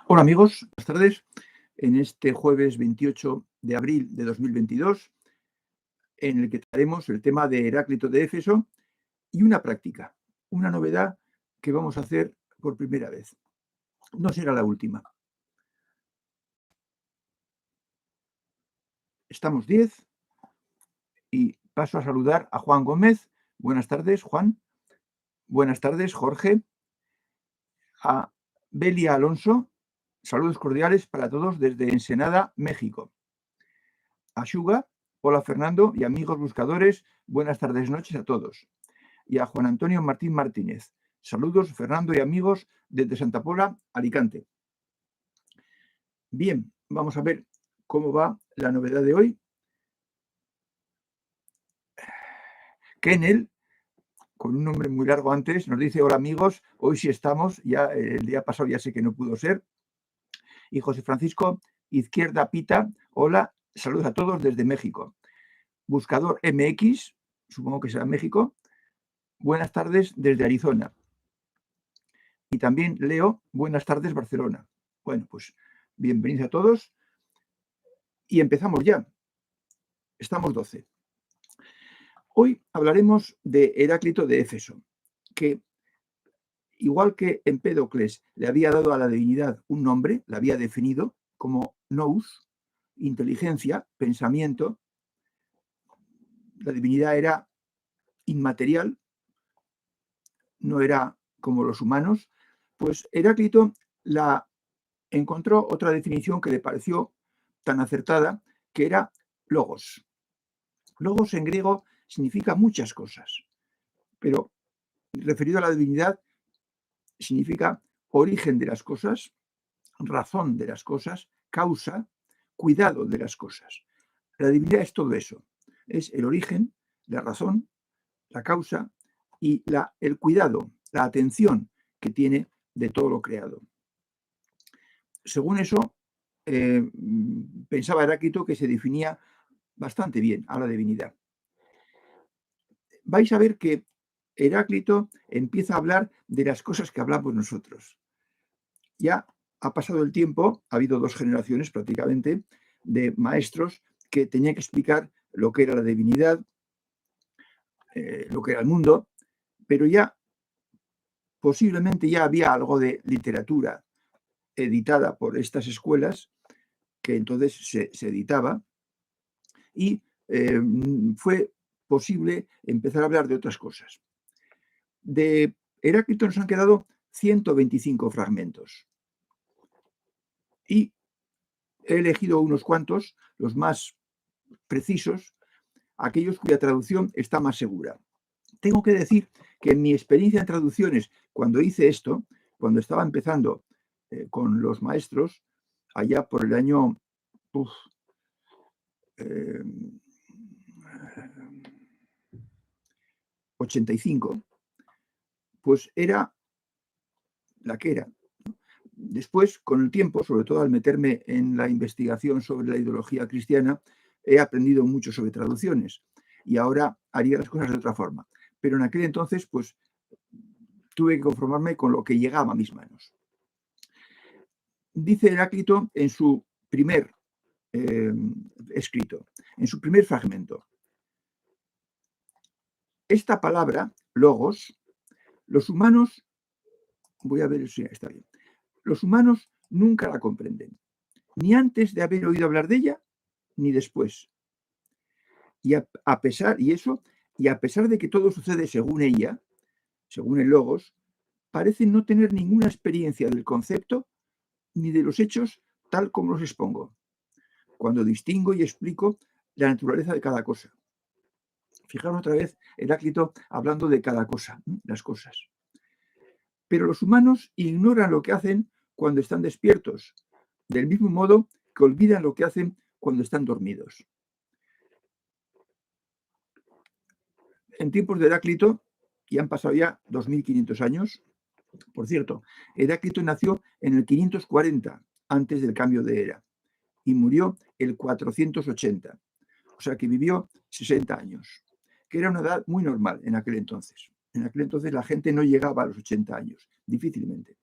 Hola amigos, buenas tardes. En este jueves 28 de abril de 2022, en el que trataremos el tema de Heráclito de Éfeso y una práctica, una novedad que vamos a hacer por primera vez. No será la última. Estamos 10 y paso a saludar a Juan Gómez. Buenas tardes, Juan. Buenas tardes, Jorge. A Belia Alonso. Saludos cordiales para todos desde Ensenada, México. A Shuga. Hola Fernando y amigos buscadores, buenas tardes, noches a todos. Y a Juan Antonio Martín Martínez. Saludos Fernando y amigos desde Santa Pola, Alicante. Bien, vamos a ver cómo va la novedad de hoy. Kennel, con un nombre muy largo antes, nos dice: hola amigos, hoy sí estamos, ya el día pasado ya sé que no pudo ser. Y José Francisco Izquierda Pita, hola, saludos a todos desde México. Buscador MX, supongo que será México, buenas tardes desde Arizona. Y también Leo, buenas tardes Barcelona. Bueno, pues bienvenidos a todos y empezamos ya. Estamos 12. Hoy hablaremos de Heráclito de Éfeso, que igual que Empédocles le había dado a la divinidad un nombre, la había definido como nous, inteligencia, pensamiento. La divinidad era inmaterial, no era como los humanos. Pues Heráclito la encontró otra definición que le pareció tan acertada, que era logos. Logos en griego significa muchas cosas, pero referido a la divinidad significa origen de las cosas, razón de las cosas, causa, cuidado de las cosas. La divinidad es todo eso, es el origen, la razón, la causa y el cuidado, la atención que tiene de todo lo creado. Según eso, pensaba Heráclito que se definía bastante bien a la divinidad. Vais a ver que Heráclito empieza a hablar de las cosas que hablamos nosotros. Ya ha pasado el tiempo, ha habido 2 generaciones prácticamente de maestros que tenían que explicar lo que era la divinidad, lo que era el mundo, pero ya posiblemente ya había algo de literatura editada por estas escuelas, que entonces se editaba, y fue posible empezar a hablar de otras cosas. De Heráclito nos han quedado 125 fragmentos. Y he elegido unos cuantos, los más precisos, aquellos cuya traducción está más segura. Tengo que decir que en mi experiencia en traducciones, cuando hice esto, cuando estaba empezando con los maestros, allá por el año 85, pues era la que era. Después, con el tiempo, sobre todo al meterme en la investigación sobre la ideología cristiana, he aprendido mucho sobre traducciones y ahora haría las cosas de otra forma. Pero en aquel entonces, pues, tuve que conformarme con lo que llegaba a mis manos. Dice Heráclito en su primer escrito, en su primer fragmento: esta palabra, logos, los humanos, voy a ver si está bien, los humanos nunca la comprenden, ni antes de haber oído hablar de ella, ni después. Y a pesar de que todo sucede según ella, según el logos, parecen no tener ninguna experiencia del concepto ni de los hechos tal como los expongo, cuando distingo y explico la naturaleza de cada cosa. Fijaros otra vez Heráclito hablando de cada cosa, las cosas. Pero los humanos ignoran lo que hacen cuando están despiertos, del mismo modo que olvidan lo que hacen cuando están dormidos. En tiempos de Heráclito, y han pasado ya 2500 años, por cierto, Heráclito nació en el 540, antes del cambio de era, y murió el 480, o sea que vivió 60 años, que era una edad muy normal en aquel entonces. En aquel entonces la gente no llegaba a los 80 años, difícilmente.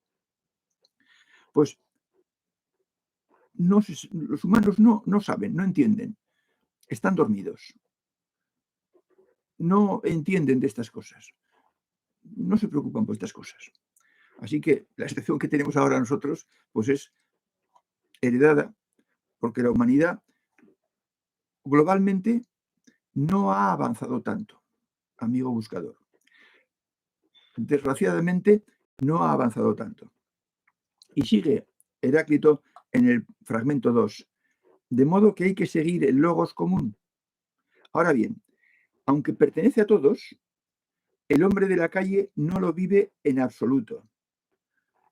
Pues los humanos no saben, no entienden, están dormidos, no entienden de estas cosas, no se preocupan por estas cosas. Así que la excepción que tenemos ahora nosotros, pues es heredada, porque la humanidad globalmente no ha avanzado tanto, amigo buscador. Desgraciadamente, no ha avanzado tanto. Y sigue Heráclito en el fragmento 2, de modo que hay que seguir el logos común. Ahora bien, aunque pertenece a todos, el hombre de la calle no lo vive en absoluto,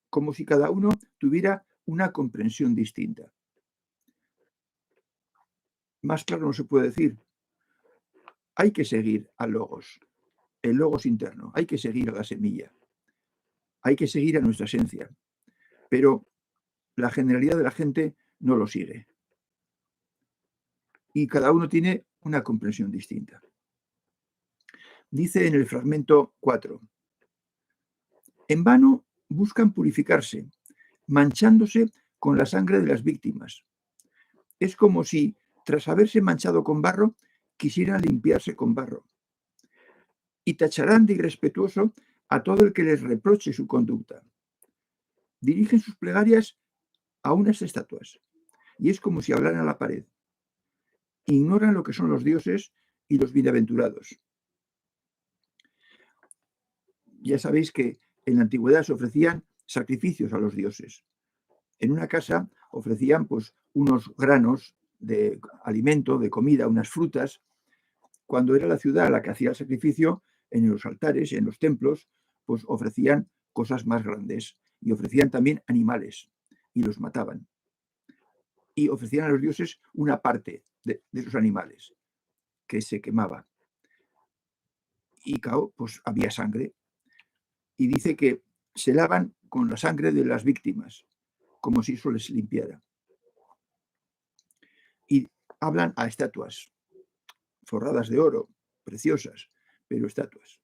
como si cada uno tuviera una comprensión distinta. Más claro no se puede decir. Hay que seguir al logos, el logos interno, hay que seguir a la semilla, hay que seguir a nuestra esencia, pero la generalidad de la gente no lo sigue. Y cada uno tiene una comprensión distinta. Dice en el fragmento 4, en vano buscan purificarse, manchándose con la sangre de las víctimas. Es como si, tras haberse manchado con barro, quisieran limpiarse con barro. Y tacharán de irrespetuoso a todo el que les reproche su conducta. Dirigen sus plegarias a unas estatuas, y es como si hablaran a la pared. Ignoran lo que son los dioses y los bienaventurados. Ya sabéis que en la antigüedad se ofrecían sacrificios a los dioses. En una casa ofrecían pues unos granos de alimento, de comida, unas frutas. Cuando era la ciudad la que hacía el sacrificio, en los altares, en los templos, pues ofrecían cosas más grandes y ofrecían también animales y los mataban. Y ofrecían a los dioses una parte de esos animales que se quemaba. Y claro, pues había sangre. Y dice que se lavan con la sangre de las víctimas, como si eso les limpiara. Y hablan a estatuas, forradas de oro, preciosas, pero estatuas.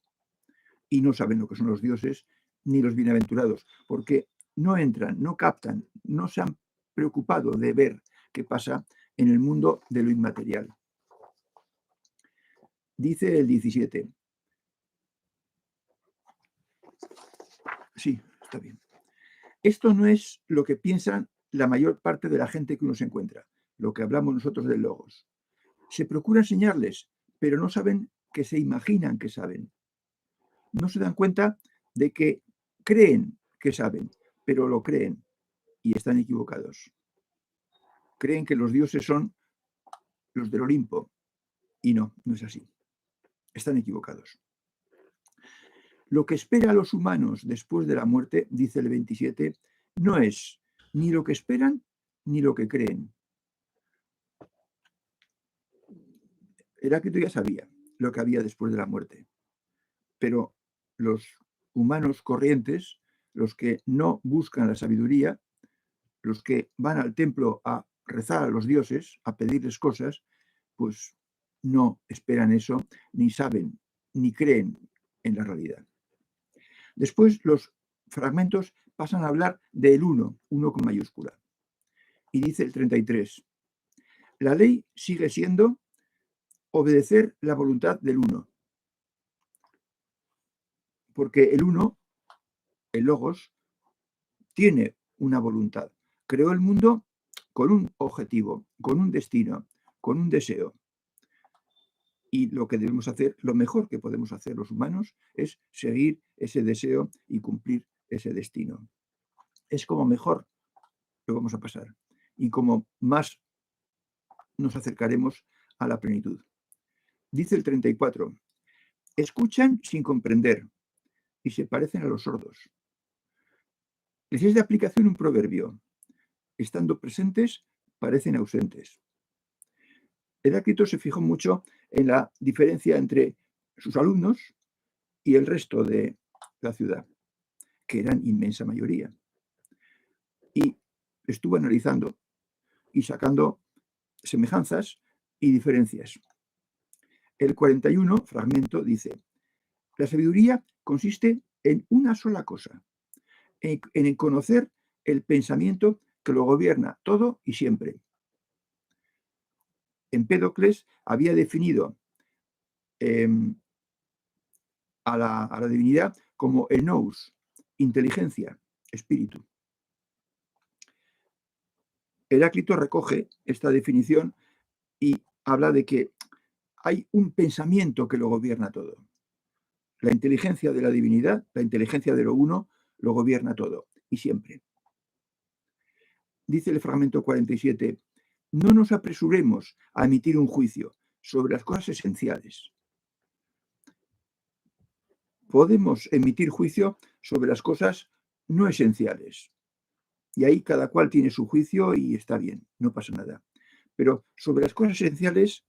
Y no saben lo que son los dioses ni los bienaventurados, porque no entran, no captan, no se han preocupado de ver qué pasa en el mundo de lo inmaterial. Dice el 17. Sí, está bien. Esto no es lo que piensan la mayor parte de la gente que uno se encuentra, lo que hablamos nosotros del logos. Se procura enseñarles, pero no saben que se imaginan que saben. No se dan cuenta de que creen que saben, pero lo creen y están equivocados. Creen que los dioses son los del Olimpo y no es así. Están equivocados. Lo que espera a los humanos después de la muerte, dice el 27, no es ni lo que esperan ni lo que creen. Heráclito ya sabía lo que había después de la muerte, pero los humanos corrientes, los que no buscan la sabiduría, los que van al templo a rezar a los dioses, a pedirles cosas, pues no esperan eso, ni saben, ni creen en la realidad. Después los fragmentos pasan a hablar del uno con mayúscula. Y dice el 33, la ley sigue siendo obedecer la voluntad del uno. Porque el uno, el logos, tiene una voluntad. Creó el mundo con un objetivo, con un destino, con un deseo. Y lo que debemos hacer, lo mejor que podemos hacer los humanos, es seguir ese deseo y cumplir ese destino. Es como mejor lo vamos a pasar y como más nos acercaremos a la plenitud. Dice el 34, escuchan sin comprender y se parecen a los sordos. Les es de aplicación un proverbio, estando presentes, parecen ausentes. Heráclito se fijó mucho en la diferencia entre sus alumnos y el resto de la ciudad, que eran inmensa mayoría. Y estuvo analizando y sacando semejanzas y diferencias. El 41 fragmento dice, la sabiduría consiste en una sola cosa, en conocer el pensamiento que lo gobierna todo y siempre. Empédocles había definido a la divinidad como el nous, inteligencia, espíritu. Heráclito recoge esta definición y habla de que hay un pensamiento que lo gobierna todo. La inteligencia de la divinidad, la inteligencia de lo uno, lo gobierna todo y siempre. Dice el fragmento 47, no nos apresuremos a emitir un juicio sobre las cosas esenciales. Podemos emitir juicio sobre las cosas no esenciales. Y ahí cada cual tiene su juicio y está bien, no pasa nada. Pero sobre las cosas esenciales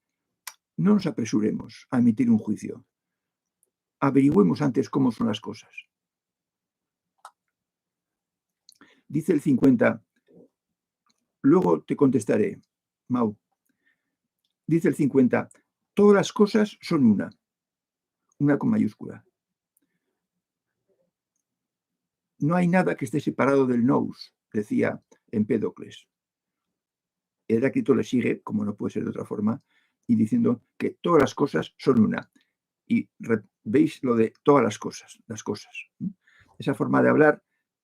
no nos apresuremos a emitir un juicio. Averigüemos antes cómo son las cosas. Dice el 50, luego te contestaré, Mau. Dice el 50, todas las cosas son una con mayúscula. No hay nada que esté separado del nous, decía Empédocles. Heráclito le sigue, como no puede ser de otra forma, y diciendo que todas las cosas son una. Y veis lo de todas las cosas. Esa forma de hablar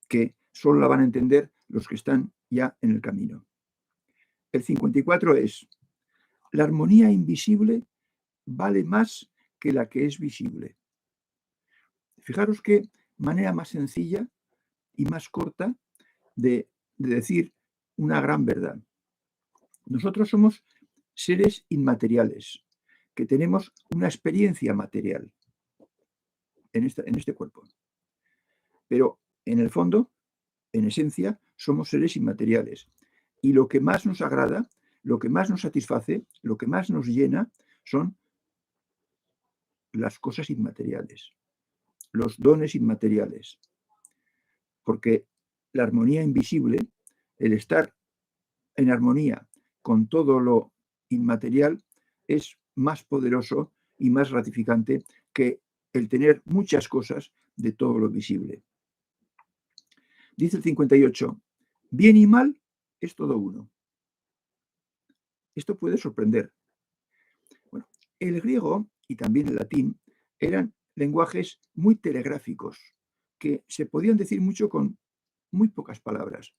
que solo la van a entender los que están ya en el camino. El 54 es, la armonía invisible vale más que la que es visible. Fijaros qué manera más sencilla y más corta de decir una gran verdad. Nosotros somos seres inmateriales, que tenemos una experiencia material en este cuerpo. Pero en el fondo, en esencia, somos seres inmateriales. Y lo que más nos agrada, lo que más nos satisface, lo que más nos llena, son las cosas inmateriales, los dones inmateriales. Porque la armonía invisible, el estar en armonía con todo lo inmaterial, es más poderoso y más gratificante que el tener muchas cosas de todo lo visible. Dice el 58, bien y mal es todo uno. Esto puede sorprender. Bueno, el griego y también el latín eran lenguajes muy telegráficos, que se podían decir mucho con muy pocas palabras,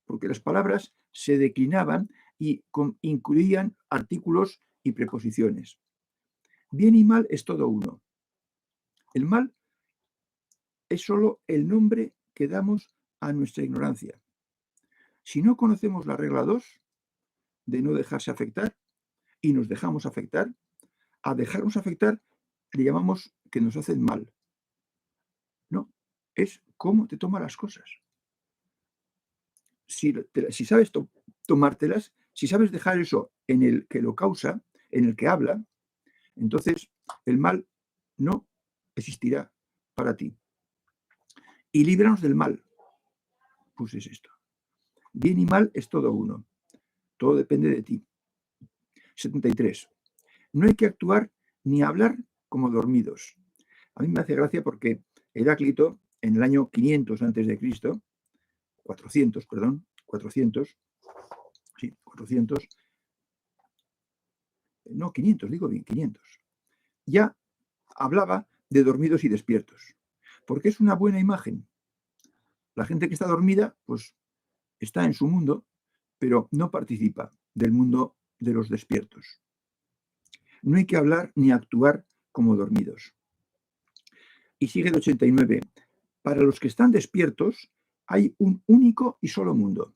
porque las palabras se declinaban y incluían artículos y preposiciones. Bien y mal es todo uno. El mal es solo el nombre que damos a nuestra ignorancia. Si no conocemos la regla 2 de no dejarse afectar y nos dejamos afectar, a dejarnos afectar le llamamos que nos hacen mal. No, es cómo te tomas las cosas. Si sabes tomártelas, si sabes dejar eso en el que lo causa, en el que habla, entonces el mal no existirá para ti. Y líbranos del mal. Pues es esto. Bien y mal es todo uno. Todo depende de ti. 73. No hay que actuar ni hablar como dormidos. A mí me hace gracia porque Heráclito, en el año 500 a.C., 400, perdón, 400, sí, 400, no, 500, digo bien, 500, ya hablaba de dormidos y despiertos, porque es una buena imagen. La gente que está dormida, pues está en su mundo, pero no participa del mundo de los despiertos. No hay que hablar ni actuar como dormidos. Y sigue el 89. Para los que están despiertos, hay un único y solo mundo.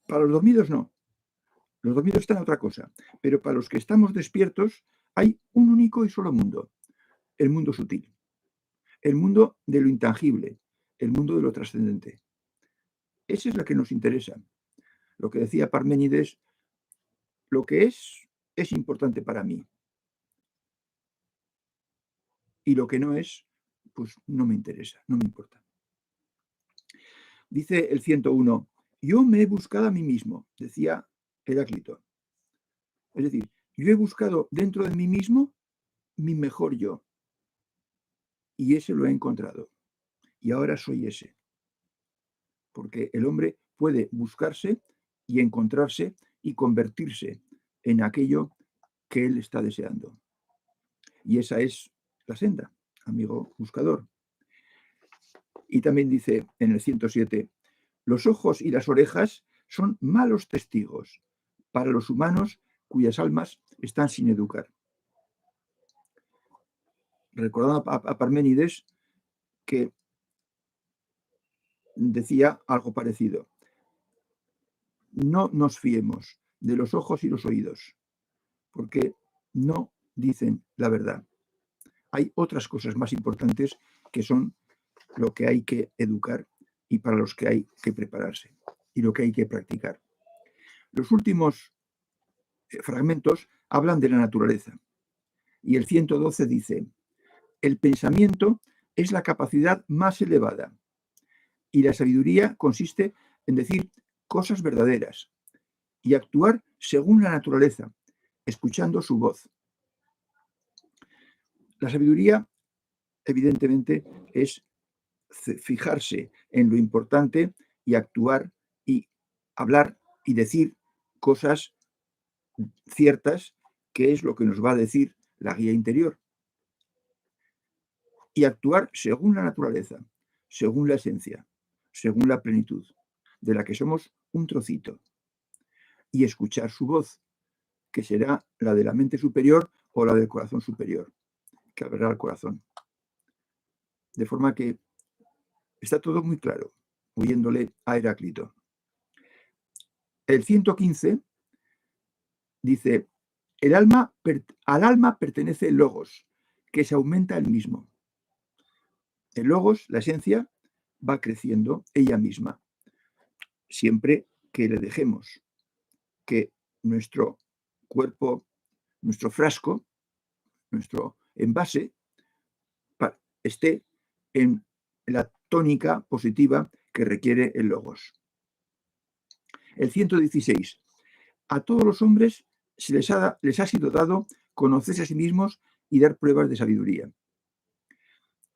Para los dormidos no. Los dormidos están en otra cosa. Pero para los que estamos despiertos, hay un único y solo mundo. El mundo sutil. El mundo de lo intangible. El mundo de lo trascendente. Esa es la que nos interesa. Lo que decía Parménides, lo que es importante para mí. Y lo que no es, pues no me interesa, no me importa. Dice el 101, yo me he buscado a mí mismo, decía Heráclito. Es decir, yo he buscado dentro de mí mismo mi mejor yo. Y ese lo he encontrado. Y ahora soy ese. porque el hombre puede buscarse y encontrarse y convertirse en aquello que él está deseando. Y esa es la senda, amigo buscador. Y también dice en el 107, los ojos y las orejas son malos testigos para los humanos cuyas almas están sin educar. Recordando a Parménides que decía algo parecido. No nos fiemos de los ojos y los oídos, porque no dicen la verdad. Hay otras cosas más importantes que son lo que hay que educar y para los que hay que prepararse y lo que hay que practicar. Los últimos fragmentos hablan de la naturaleza y el 112 dice, el pensamiento es la capacidad más elevada y la sabiduría consiste en decir cosas verdaderas y actuar según la naturaleza, escuchando su voz. La sabiduría, evidentemente, es fijarse en lo importante y actuar y hablar y decir cosas ciertas, que es lo que nos va a decir la guía interior. Y actuar según la naturaleza, según la esencia, según la plenitud, de la que somos un trocito. Y escuchar su voz, que será la de la mente superior o la del corazón superior, que abrirá el corazón. De forma que está todo muy claro, oyéndole a Heráclito. El 115 dice, al alma pertenece el logos, que se aumenta el mismo. El logos, la esencia, va creciendo ella misma, siempre que le dejemos que nuestro cuerpo, nuestro frasco, nuestro envase, esté en la tónica positiva que requiere el logos. El 116. A todos los hombres les ha sido dado conocerse a sí mismos y dar pruebas de sabiduría.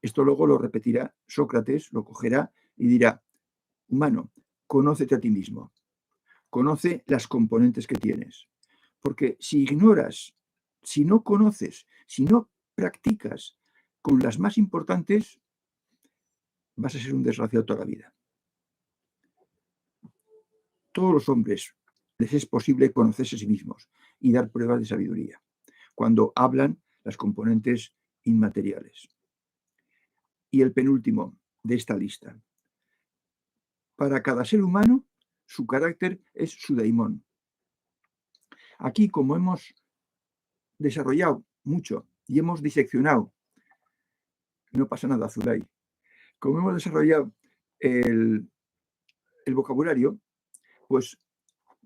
Esto luego lo repetirá Sócrates, lo cogerá y dirá, humano, conócete a ti mismo, conoce las componentes que tienes, porque si ignoras, si no conoces, si no practicas con las más importantes, vas a ser un desgraciado toda la vida. Todos los hombres les es posible conocerse a sí mismos y dar pruebas de sabiduría cuando hablan las componentes inmateriales. Y el penúltimo de esta lista. Para cada ser humano, su carácter es su daimón. Aquí, como hemos desarrollado mucho y hemos diseccionado, no pasa nada, Zulay, como hemos desarrollado el vocabulario, pues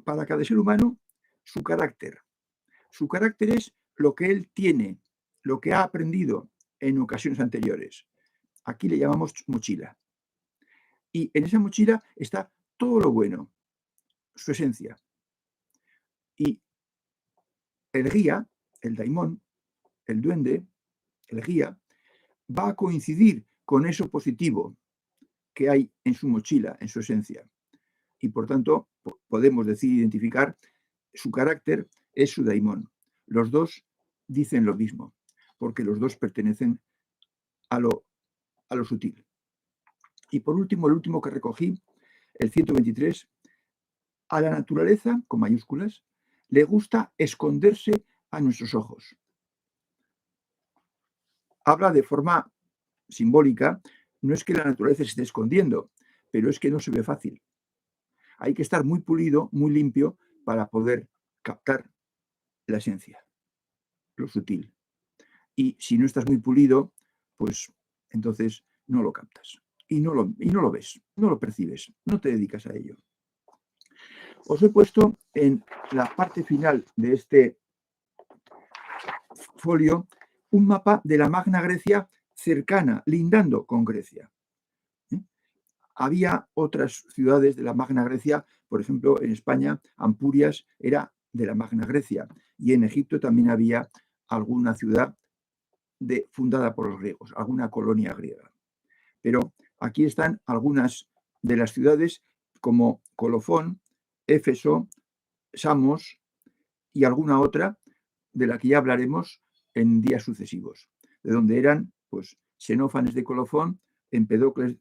para cada ser humano, su carácter es lo que él tiene, lo que ha aprendido en ocasiones anteriores. Aquí le llamamos mochila. Y en esa mochila está todo lo bueno, su esencia. Y el guía, el daimón, el duende, el guía, va a coincidir con eso positivo que hay en su mochila, en su esencia. Y por tanto, podemos decir, identificar, su carácter es su daimón. Los dos dicen lo mismo, porque los dos pertenecen a lo sutil. Y por último, el último que recogí, el 123, a la naturaleza, con mayúsculas, le gusta esconderse a nuestros ojos. Habla de forma simbólica, no es que la naturaleza se esté escondiendo, pero es que no se ve fácil. Hay que estar muy pulido, muy limpio, para poder captar la esencia, lo sutil. Y si no estás muy pulido, pues entonces no lo captas. Y no lo ves, no lo percibes, no te dedicas a ello. Os he puesto en la parte final de este folio un mapa de la Magna Grecia cercana, lindando con Grecia. Había otras ciudades de la Magna Grecia, por ejemplo, en España, Ampurias era de la Magna Grecia, y en Egipto también había alguna ciudad fundada por los griegos, alguna colonia griega. Pero aquí están algunas de las ciudades como Colofón, Éfeso, Samos y alguna otra de la que ya hablaremos en días sucesivos, de donde eran pues Xenófanes de Colofón, Empedocles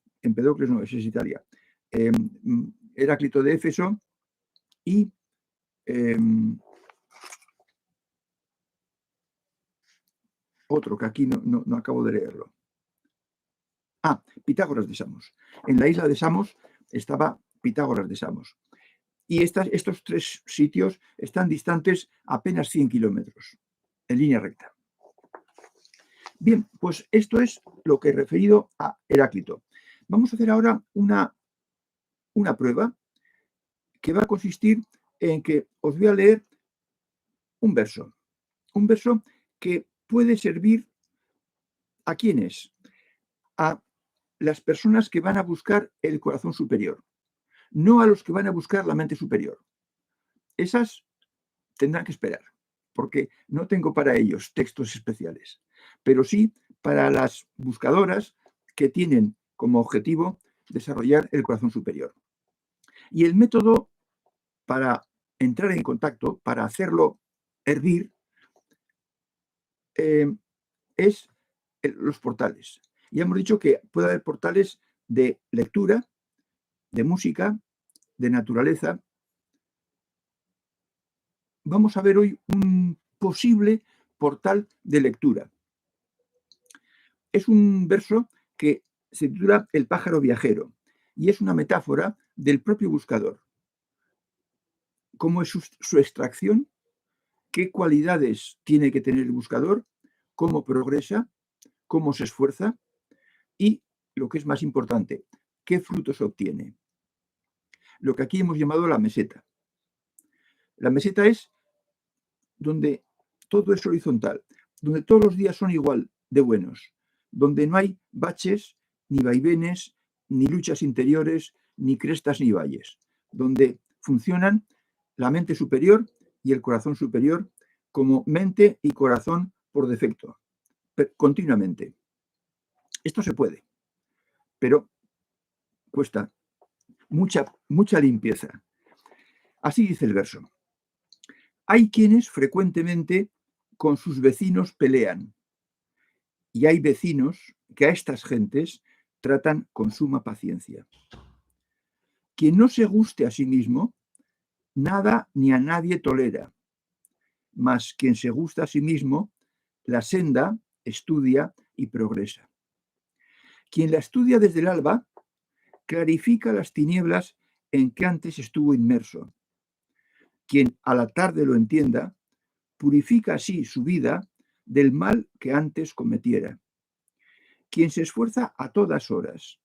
no, ese es Italia, Heráclito de Éfeso y otro que aquí no acabo de leerlo. Pitágoras de Samos. En la isla de Samos estaba Pitágoras de Samos. Y estos 3 sitios están distantes apenas 100 kilómetros, en línea recta. Bien, pues esto es lo que he referido a Heráclito. Vamos a hacer ahora una prueba que va a consistir en que os voy a leer un verso que puede servir ¿a quiénes? A las personas que van a buscar el corazón superior, no a los que van a buscar la mente superior. Esas tendrán que esperar, porque no tengo para ellos textos especiales, pero sí para las buscadoras que tienen como objetivo desarrollar el corazón superior. Y el método para entrar en contacto, para hacerlo hervir, es los portales. Ya hemos dicho que puede haber portales de lectura, de música, de naturaleza. Vamos a ver hoy un posible portal de lectura. Es un verso que se titula El pájaro viajero y es una metáfora del propio buscador. ¿Cómo es su extracción? ¿Qué cualidades tiene que tener el buscador? ¿Cómo progresa? ¿Cómo se esfuerza? Y, lo que es más importante, ¿qué frutos obtiene? Lo que aquí hemos llamado la meseta. La meseta es donde todo es horizontal, donde todos los días son igual de buenos, donde no hay baches, ni vaivenes, ni luchas interiores, ni crestas ni valles, donde funcionan la mente superior y el corazón superior como mente y corazón por defecto, continuamente. Esto se puede, pero cuesta mucha limpieza. Así dice el verso. Hay quienes frecuentemente con sus vecinos pelean y hay vecinos que a estas gentes tratan con suma paciencia. Quien no se guste a sí mismo, nada ni a nadie tolera, mas quien se gusta a sí mismo, la senda estudia y progresa. Quien la estudia desde el alba, clarifica las tinieblas en que antes estuvo inmerso. Quien a la tarde lo entienda, purifica así su vida del mal que antes cometiera. Quien se esfuerza a todas horas,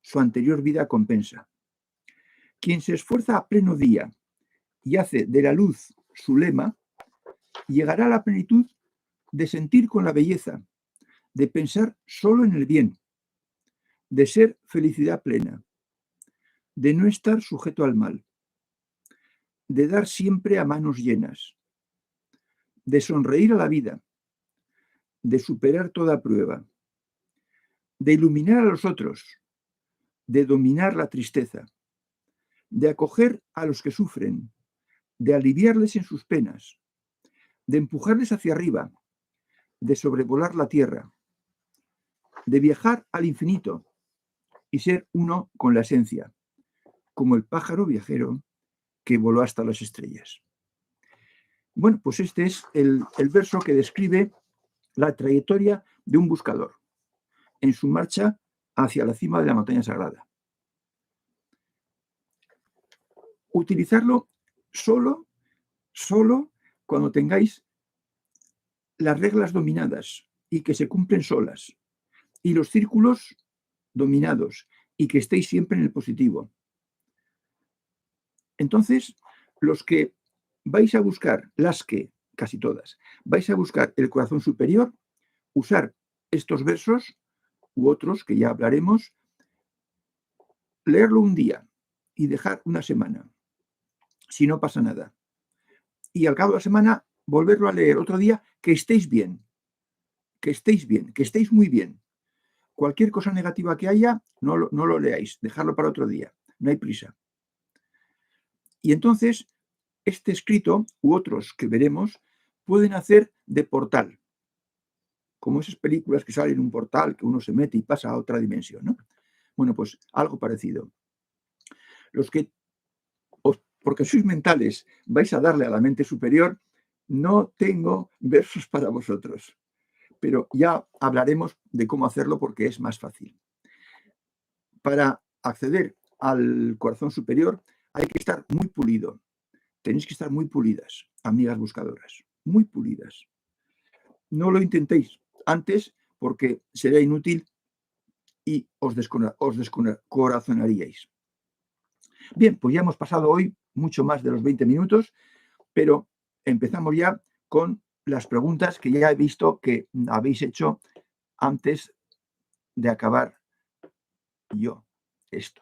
su anterior vida compensa. Quien se esfuerza a pleno día y hace de la luz su lema, llegará a la plenitud de sentir con la belleza, de pensar solo en el bien, de ser felicidad plena, de no estar sujeto al mal, de dar siempre a manos llenas, de sonreír a la vida, de superar toda prueba, de iluminar a los otros, de dominar la tristeza, de acoger a los que sufren, de aliviarles en sus penas, de empujarles hacia arriba, de sobrevolar la tierra, de viajar al infinito y ser uno con la esencia, como el pájaro viajero que voló hasta las estrellas. Bueno, pues este es el verso que describe la trayectoria de un buscador en su marcha hacia la cima de la montaña sagrada. Utilizarlo solo cuando tengáis las reglas dominadas y que se cumplen solas, y los círculos dominados y que estéis siempre en el positivo. Entonces, los que vais a buscar, casi todas, vais a buscar el corazón superior, usar estos versos u otros que ya hablaremos, leerlo un día y dejar una semana, si no pasa nada. Y al cabo de la semana, volverlo a leer otro día, que estéis bien, que estéis muy bien. Cualquier cosa negativa que haya, no lo leáis, dejadlo para otro día, no hay prisa. Y entonces, este escrito u otros que veremos pueden hacer de portal, como esas películas que salen en un portal que uno se mete y pasa a otra dimensión, ¿no? Bueno, pues algo parecido. Los que, porque sois mentales, vais a darle a la mente superior, no tengo versos para vosotros, pero ya hablaremos de cómo hacerlo porque es más fácil. Para acceder al corazón superior hay que estar muy pulido. Tenéis que estar muy pulidas, amigas buscadoras, muy pulidas. No lo intentéis antes porque sería inútil y os descorazonaríais. Bien, pues ya hemos pasado hoy mucho más de los 20 minutos, pero empezamos ya con las preguntas que ya he visto que habéis hecho antes de acabar yo esto.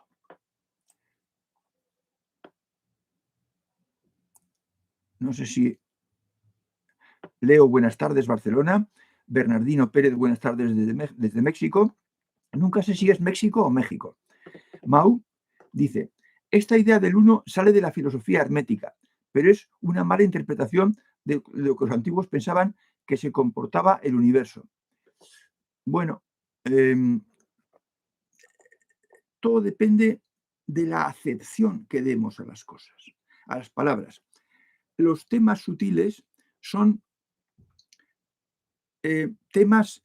No sé si Leo, buenas tardes, Barcelona. Bernardino Pérez, buenas tardes desde México. Nunca sé si es México o México. Mau dice, esta idea del uno sale de la filosofía hermética, pero es una mala interpretación de lo que los antiguos pensaban que se comportaba el universo. Bueno, todo depende de la acepción que demos a las cosas, a las palabras. Los temas sutiles son temas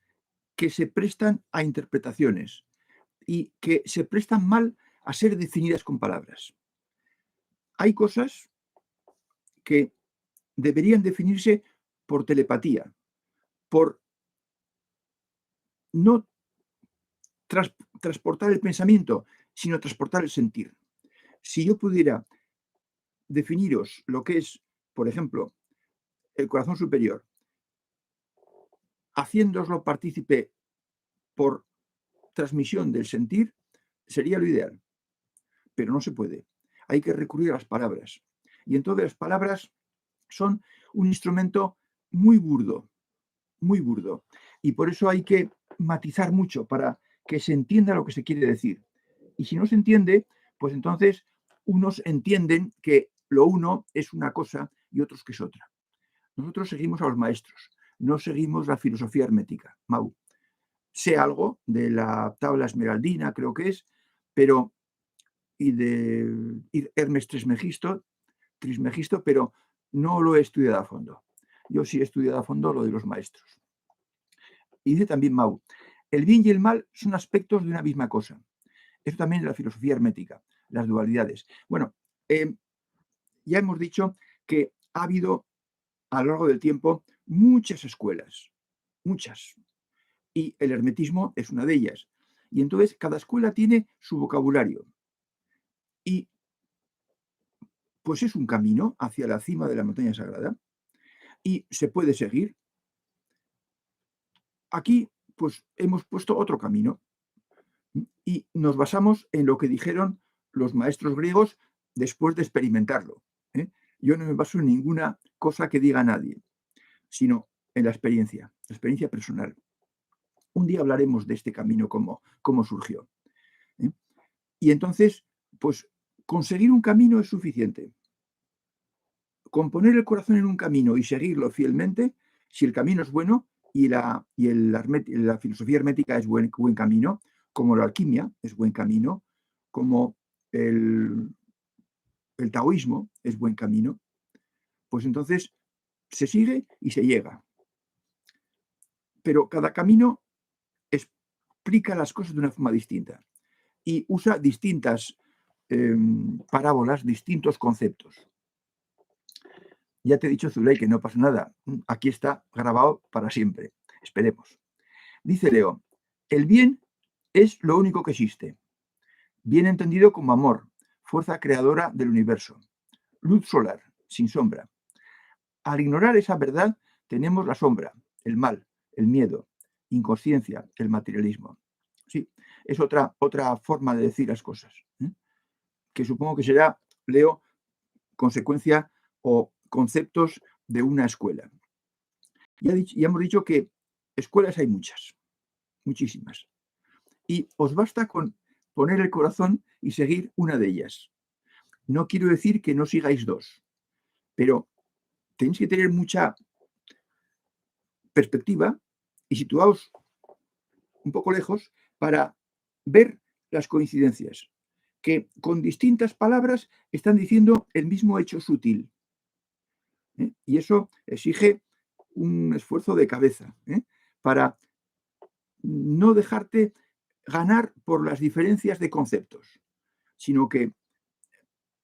que se prestan a interpretaciones y que se prestan mal a ser definidas con palabras. Hay cosas que deberían definirse por telepatía, por no transportar el pensamiento, sino transportar el sentir. Si yo pudiera definiros lo que es, por ejemplo, el corazón superior, haciéndoslo partícipe por transmisión del sentir, sería lo ideal. Pero no se puede. Hay que recurrir a las palabras. Y entonces las palabras son un instrumento muy burdo, muy burdo. Y por eso hay que matizar mucho para que se entienda lo que se quiere decir. Y si no se entiende, pues entonces unos entienden que lo uno es una cosa y otros que es otra. Nosotros seguimos a los maestros, no seguimos la filosofía hermética. Mau, sé algo de la tabla esmeraldina, creo que es, pero y de Hermes Trismegisto, pero no lo he estudiado a fondo. Yo sí he estudiado a fondo lo de los maestros. Y dice también Mau, el bien y el mal son aspectos de una misma cosa. Eso también es la filosofía hermética, las dualidades. Bueno, ya hemos dicho que ha habido a lo largo del tiempo muchas escuelas, muchas. Y el hermetismo es una de ellas. Y entonces cada escuela tiene su vocabulario. Y pues es un camino hacia la cima de la montaña sagrada. Y se puede seguir. Aquí, pues hemos puesto otro camino. Y nos basamos en lo que dijeron los maestros griegos después de experimentarlo. Yo no me baso en ninguna cosa que diga nadie, sino en la experiencia personal. Un día hablaremos de este camino, cómo surgió. Y entonces, pues conseguir un camino es suficiente. Con poner el corazón en un camino y seguirlo fielmente, si el camino es bueno y la filosofía hermética es buen camino, como la alquimia es buen camino, como el taoísmo es buen camino, pues entonces se sigue y se llega. Pero cada camino explica las cosas de una forma distinta y usa distintas parábolas, distintos conceptos. Ya te he dicho, Zuley, que no pasa nada. Aquí está grabado para siempre. Esperemos. Dice Leo, el bien es lo único que existe. Bien entendido como amor, fuerza creadora del universo. Luz solar, sin sombra. Al ignorar esa verdad, tenemos la sombra, el mal, el miedo, inconsciencia, el materialismo. Sí, es otra forma de decir las cosas, que supongo que será, Leo, consecuencia o conceptos de una escuela. Ya hemos dicho que escuelas hay muchas, muchísimas. y os basta con poner el corazón y seguir una de ellas. No quiero decir que no sigáis dos, pero tenéis que tener mucha perspectiva y situaos un poco lejos para ver las coincidencias, que con distintas palabras están diciendo el mismo hecho sutil. Y eso exige un esfuerzo de cabeza para no dejarte ganar por las diferencias de conceptos, sino que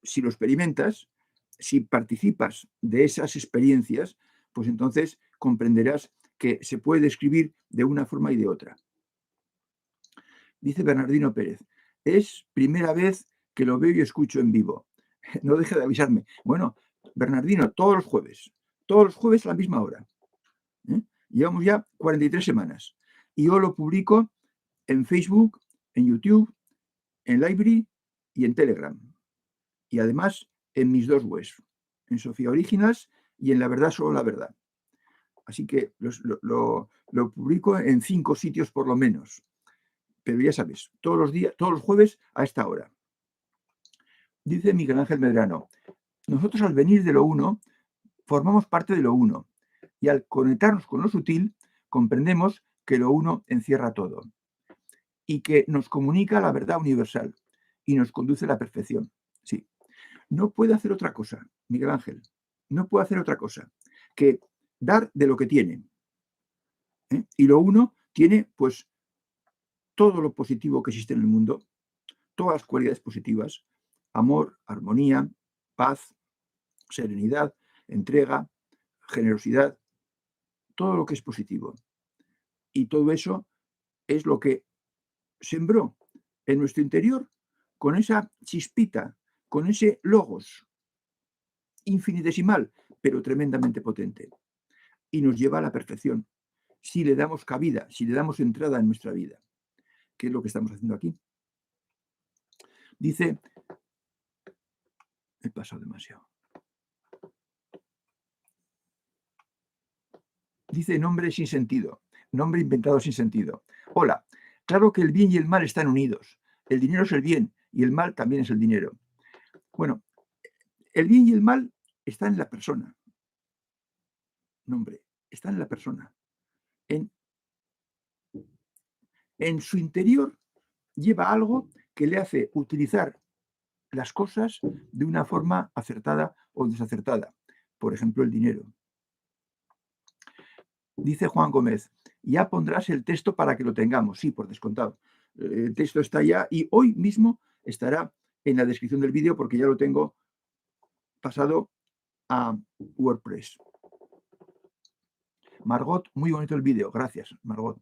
si lo experimentas, si participas de esas experiencias, pues entonces comprenderás que se puede describir de una forma y de otra. Dice Bernardino Pérez, es primera vez que lo veo y escucho en vivo. No deje de avisarme. Bueno, Bernardino, todos los jueves a la misma hora. Llevamos ya 43 semanas. Y yo lo publico en Facebook, en YouTube, en Library y en Telegram. Y además en mis dos webs, en Sofía Originals y en La Verdad Solo la Verdad. Así que lo publico en 5 sitios por lo menos. Pero ya sabes, todos los días, todos los jueves a esta hora. Dice Miguel Ángel Medrano, nosotros al venir de lo uno, formamos parte de lo uno. Y al conectarnos con lo sutil, comprendemos que lo uno encierra todo. Y que nos comunica la verdad universal y nos conduce a la perfección. Sí. No puede hacer otra cosa, Miguel Ángel, no puede hacer otra cosa que dar de lo que tiene. Y lo uno tiene, pues, todo lo positivo que existe en el mundo, todas las cualidades positivas, amor, armonía, paz, serenidad, entrega, generosidad, todo lo que es positivo. Y todo eso es lo que sembró en nuestro interior con esa chispita, con ese logos infinitesimal, pero tremendamente potente. Y nos lleva a la perfección. Si le damos cabida, si le damos entrada en nuestra vida, que es lo que estamos haciendo aquí. Dice, he pasado demasiado. Dice nombre sin sentido, nombre inventado sin sentido. Hola, claro que el bien y el mal están unidos. El dinero es el bien y el mal también es el dinero. Bueno, el bien y el mal están en la persona. Nombre, está en la persona. En su interior lleva algo que le hace utilizar las cosas de una forma acertada o desacertada. Por ejemplo, el dinero. Dice Juan Gómez, ya pondrás el texto para que lo tengamos. Sí, por descontado. El texto está ya y hoy mismo estará en la descripción del vídeo porque ya lo tengo pasado a WordPress. Margot, muy bonito el vídeo. Gracias, Margot.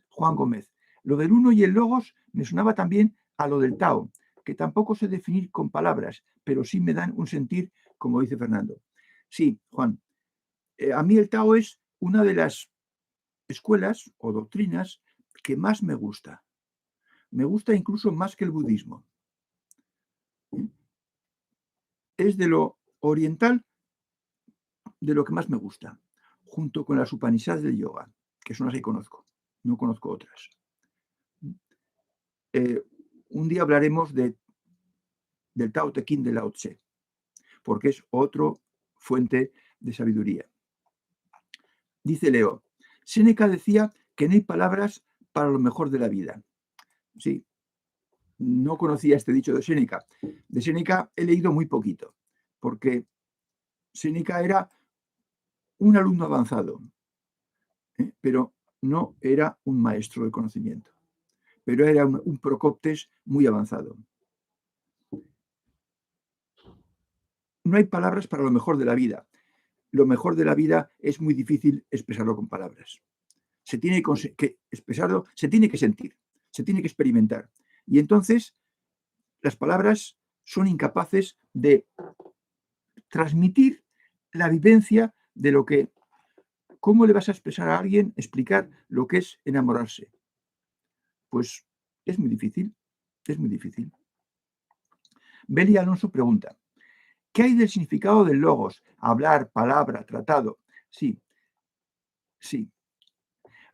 Juan Gómez, lo del uno y el logos me sonaba también a lo del Tao, que tampoco sé definir con palabras, pero sí me dan un sentir, como dice Fernando. Sí, Juan, a mí el Tao es una de las escuelas o doctrinas que más me gusta. Me gusta incluso más que el budismo. Es de lo oriental de lo que más me gusta, junto con las Upanishads del yoga, que son las que conozco. No conozco otras. Un día hablaremos del Tao Te Ching de Lao Tse, porque es otra fuente de sabiduría. Dice Leo, Séneca decía que no hay palabras para lo mejor de la vida. Sí, no conocía este dicho de Séneca. De Séneca he leído muy poquito, porque Séneca era un alumno avanzado, pero no era un maestro de conocimiento, pero era un Procoptes muy avanzado. No hay palabras para lo mejor de la vida. Lo mejor de la vida es muy difícil expresarlo con palabras. Se tiene que expresarlo, se tiene que sentir, se tiene que experimentar. Y entonces las palabras son incapaces de transmitir la vivencia de lo que, ¿cómo le vas a expresar a alguien, explicar lo que es enamorarse? Pues es muy difícil, es muy difícil. Beli Alonso pregunta, ¿qué hay del significado del logos? Hablar, palabra, tratado. Sí, sí.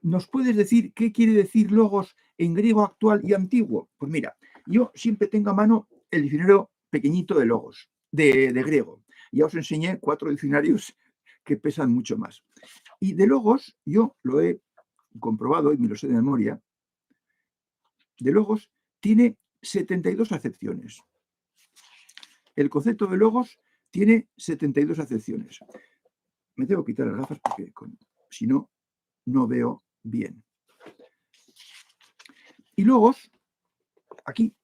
¿nos puedes decir qué quiere decir logos en griego actual y antiguo? Pues mira, yo siempre tengo a mano el diccionario pequeñito de logos, de griego. Ya os enseñé 4 diccionarios que pesan mucho más. Y de logos, yo lo he comprobado y me lo sé de memoria, de logos tiene 72 acepciones. El concepto de logos tiene 72 acepciones. Me tengo que quitar las gafas porque si no, no veo bien. Y logos, aquí,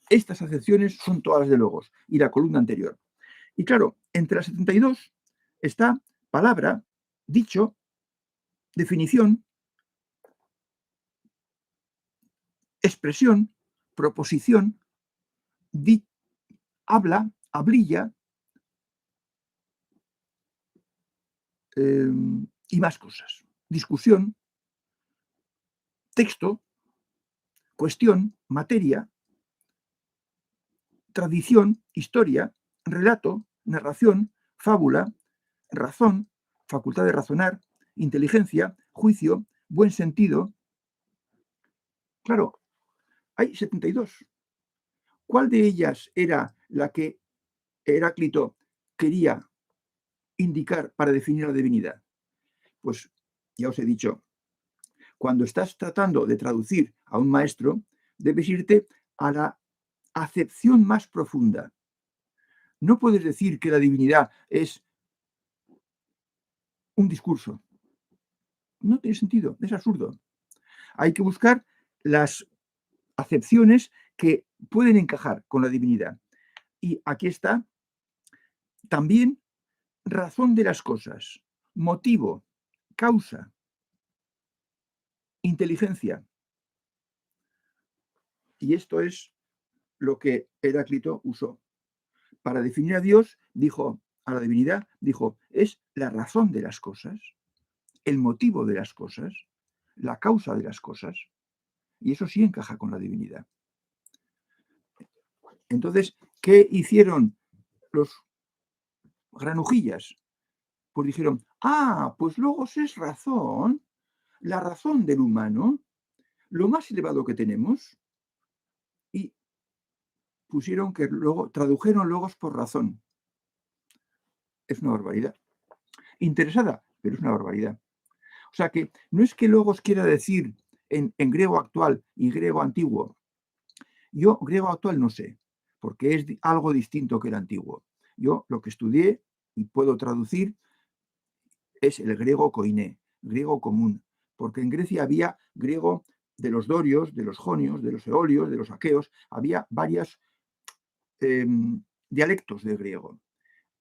estas acepciones son todas las de logos y la columna anterior. Y claro, entre las 72 está palabra, dicho, definición, expresión, proposición, habla, hablilla y más cosas. Discusión, texto, cuestión, materia, tradición, historia, relato, narración, fábula, razón, facultad de razonar, inteligencia, juicio, buen sentido. Claro, hay 72. ¿Cuál de ellas era la que Heráclito quería indicar para definir la divinidad? Pues ya os he dicho, cuando estás tratando de traducir a un maestro, debes irte a la acepción más profunda. No puedes decir que la divinidad es un discurso. No tiene sentido, es absurdo. Hay que buscar las acepciones que pueden encajar con la divinidad. Y aquí está también razón de las cosas, motivo, causa, inteligencia. Y esto es lo que Heráclito usó. Para definir a Dios, dijo, a la divinidad, dijo, es la razón de las cosas, el motivo de las cosas, la causa de las cosas. Y eso sí encaja con la divinidad. Entonces, ¿qué hicieron los granujillas? Pues dijeron, pues logos es razón, la razón del humano, lo más elevado que tenemos. Y pusieron que luego, tradujeron logos por razón. Es una barbaridad. Interesada, pero es una barbaridad. O sea que no es que logos quiera decir en griego actual y griego antiguo. Yo griego actual no sé, porque es algo distinto que el antiguo. Yo lo que estudié y puedo traducir es el griego koiné, griego común, porque en Grecia había griego de los dorios, de los jonios, de los eolios, de los aqueos, había varios dialectos de griego.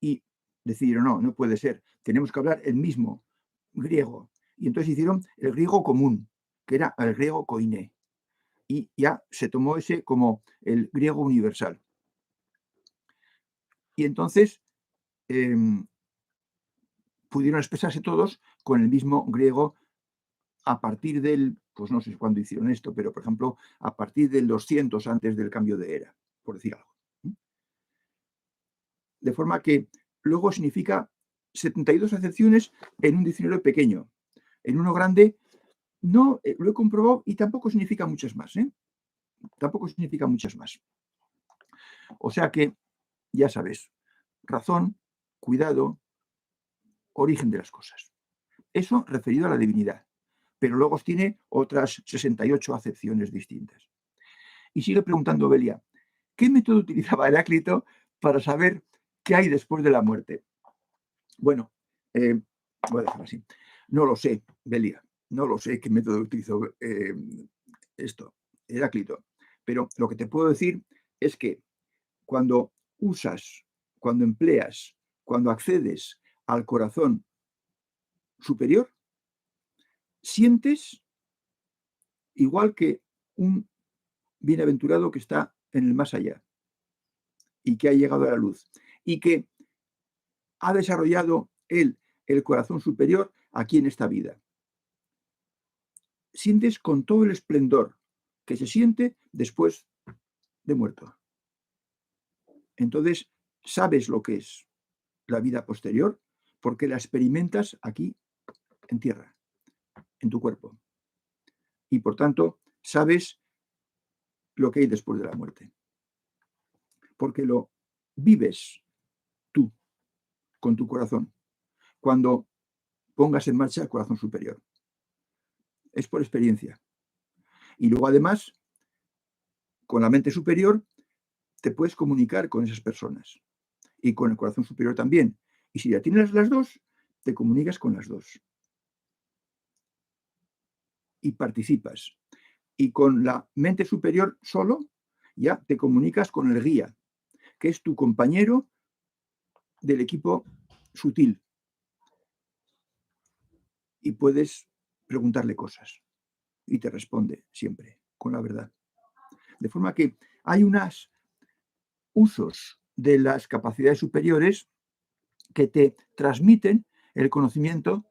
Y decidieron, no puede ser, tenemos que hablar el mismo griego. Y entonces hicieron el griego común, que era el griego koiné. Y ya se tomó ese como el griego universal. Y entonces pudieron expresarse todos con el mismo griego a partir del, pues no sé cuándo hicieron esto, pero por ejemplo, a partir del 200 antes del cambio de era, por decir algo. De forma que luego significa 72 acepciones en un diccionario pequeño. En uno grande no lo he comprobado y tampoco significa muchas más. Tampoco significa muchas más. O sea que, ya sabes, razón, cuidado, origen de las cosas. Eso referido a la divinidad. Pero luego tiene otras 68 acepciones distintas. Y sigue preguntando Belia, ¿qué método utilizaba Heráclito para saber qué hay después de la muerte? Bueno, voy a dejarlo así. No lo sé, Belia, no lo sé qué método utilizó Heráclito. Pero lo que te puedo decir es que cuando usas, cuando empleas, cuando accedes al corazón superior, sientes igual que un bienaventurado que está en el más allá y que ha llegado a la luz y que ha desarrollado él el corazón superior aquí en esta vida. Sientes con todo el esplendor que se siente después de muerto. Entonces, sabes lo que es la vida posterior porque la experimentas aquí en tierra. en tu cuerpo. Y por tanto, sabes lo que hay después de la muerte. Porque lo vives tú con tu corazón cuando pongas en marcha el corazón superior. Es por experiencia. Y luego, además, con la mente superior, te puedes comunicar con esas personas. Y con el corazón superior también. Y si ya tienes las dos, te comunicas con las dos. Y participas. Y con la mente superior solo, ya te comunicas con el guía, que es tu compañero del equipo sutil. Y puedes preguntarle cosas. Y te responde siempre con la verdad. De forma que hay unos usos de las capacidades superiores que te transmiten el conocimiento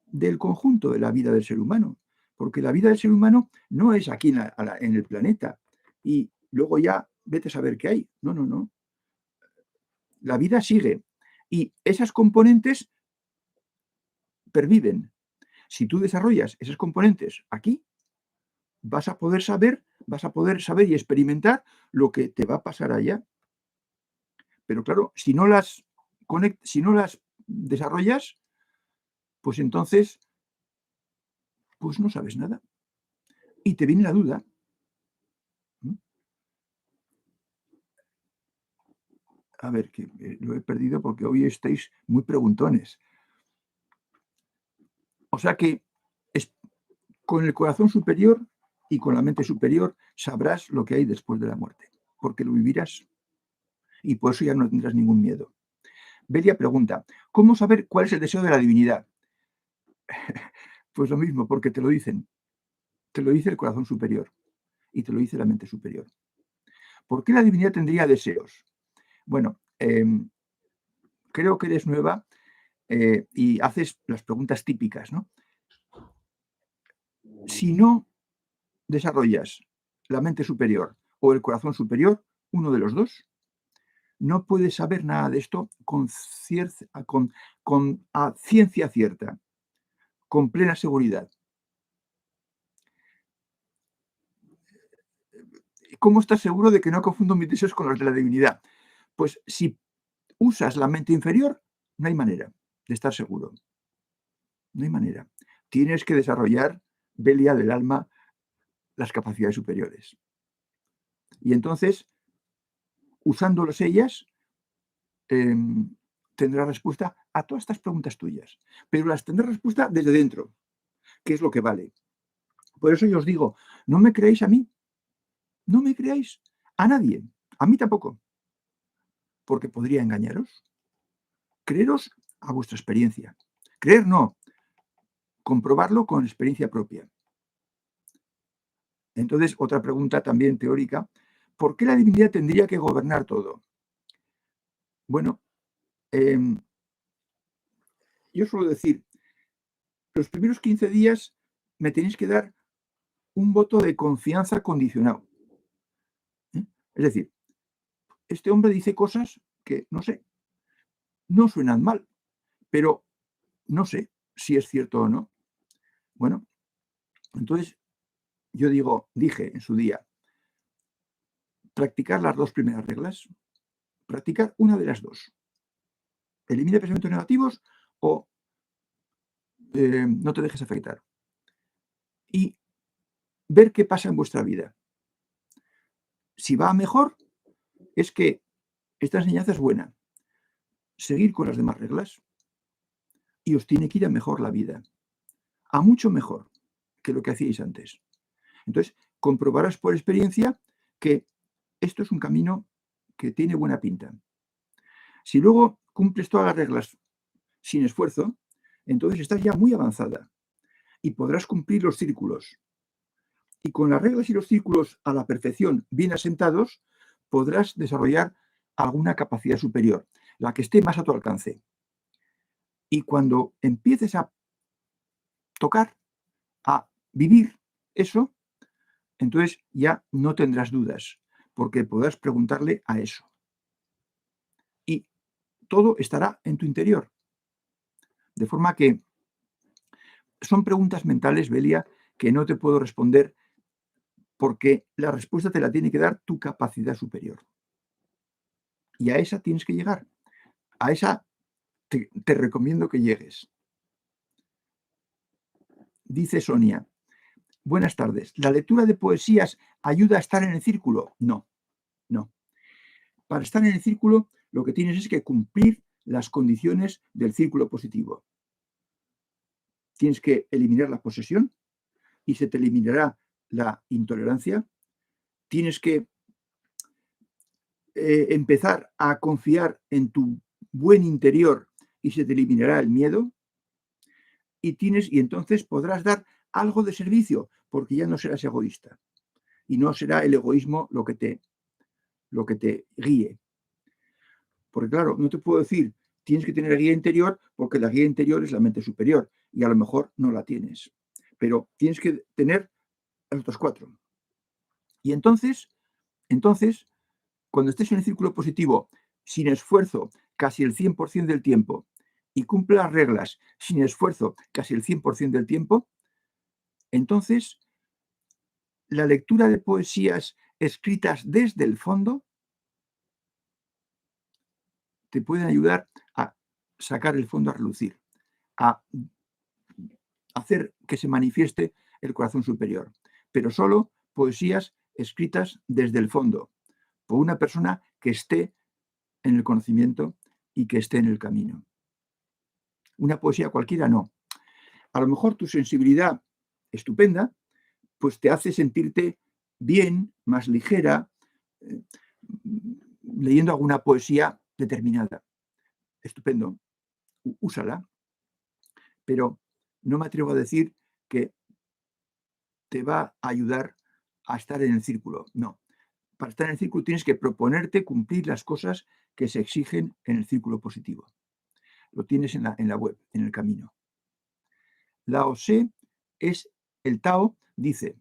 del conjunto de la vida del ser humano. Porque la vida del ser humano no es aquí en el planeta y luego ya vete a saber qué hay. No, no, no. La vida sigue y esas componentes perviven. Si tú desarrollas esas componentes aquí, vas a poder saber y experimentar lo que te va a pasar allá. Pero claro, si no las desarrollas, pues entonces, pues no sabes nada. Y te viene la duda. A ver, que lo he perdido porque hoy estáis muy preguntones. O sea que con el corazón superior y con la mente superior sabrás lo que hay después de la muerte, porque lo vivirás. Y por eso ya no tendrás ningún miedo. Belia pregunta, ¿cómo saber cuál es el deseo de la divinidad? Pues lo mismo, porque te lo dicen. Te lo dice el corazón superior y te lo dice la mente superior. ¿Por qué la divinidad tendría deseos? Bueno, creo que eres nueva y haces las preguntas típicas, ¿no? Si no desarrollas la mente superior o el corazón superior, uno de los dos, no puedes saber nada de esto con ciencia cierta, con plena seguridad. ¿Cómo estás seguro de que no confundo mis deseos con los de la divinidad? Pues si usas la mente inferior, no hay manera de estar seguro. No hay manera. Tienes que desarrollar, Belia del alma, las capacidades superiores. Y entonces, usándolas ellas, tendrás respuesta a todas estas preguntas tuyas. Pero las tendrás respuesta desde dentro, que es lo que vale. Por eso yo os digo, no me creáis a mí. No me creáis a nadie. A mí tampoco. Porque podría engañaros. Creeros a vuestra experiencia. Creer no. Comprobarlo con experiencia propia. Entonces, otra pregunta también teórica. ¿Por qué la divinidad tendría que gobernar todo? Bueno, yo suelo decir, los primeros 15 días me tenéis que dar un voto de confianza condicionado. Es decir, este hombre dice cosas que, no sé, no suenan mal, pero no sé si es cierto o no. Bueno, entonces yo dije en su día, practicar las dos primeras reglas, practicar una de las dos. Elimina pensamientos negativos o no te dejes afectar. Y ver qué pasa en vuestra vida. Si va mejor, es que esta enseñanza es buena. Seguir con las demás reglas y os tiene que ir a mejor la vida. A mucho mejor que lo que hacíais antes. Entonces, comprobarás por experiencia que esto es un camino que tiene buena pinta. Si luego cumples todas las reglas sin esfuerzo, entonces estás ya muy avanzada y podrás cumplir los círculos. Y con las reglas y los círculos a la perfección bien asentados, podrás desarrollar alguna capacidad superior, la que esté más a tu alcance. Y cuando empieces a tocar, a vivir eso, entonces ya no tendrás dudas, porque podrás preguntarle a eso. Y todo estará en tu interior. De forma que Son preguntas mentales, Belia, que no te puedo responder porque la respuesta te la tiene que dar tu capacidad superior. Y a esa tienes que llegar. A esa te recomiendo que llegues. Dice Sonia, buenas tardes. ¿La lectura de poesías ayuda a estar en el círculo? No, no. Para estar en el círculo lo que tienes es que cumplir las condiciones del círculo positivo. Tienes que eliminar la posesión y se te eliminará la intolerancia. Tienes que empezar a confiar en tu buen interior y se te eliminará el miedo. Y entonces podrás dar algo de servicio porque ya no serás egoísta y no será el egoísmo lo que te guíe. Porque claro, no te puedo decir, tienes que tener guía interior porque la guía interior es la mente superior y a lo mejor no la tienes. Pero tienes que tener los otros 4. Y entonces, cuando estés en el círculo positivo, sin esfuerzo, casi el 100% del tiempo, y cumple las reglas sin esfuerzo, casi el 100% del tiempo, entonces la lectura de poesías escritas desde el fondo te pueden ayudar a sacar el fondo a relucir, a hacer que se manifieste el corazón superior, pero solo poesías escritas desde el fondo, por una persona que esté en el conocimiento y que esté en el camino. Una poesía cualquiera no. A lo mejor tu sensibilidad estupenda, pues te hace sentirte bien, más ligera, leyendo alguna poesía determinada. Estupendo, úsala, pero no me atrevo a decir que te va a ayudar a estar en el círculo. No. Para estar en el círculo tienes que proponerte cumplir las cosas que se exigen en el círculo positivo. Lo tienes en la web, en el camino. Lao Tse es el Tao, dice,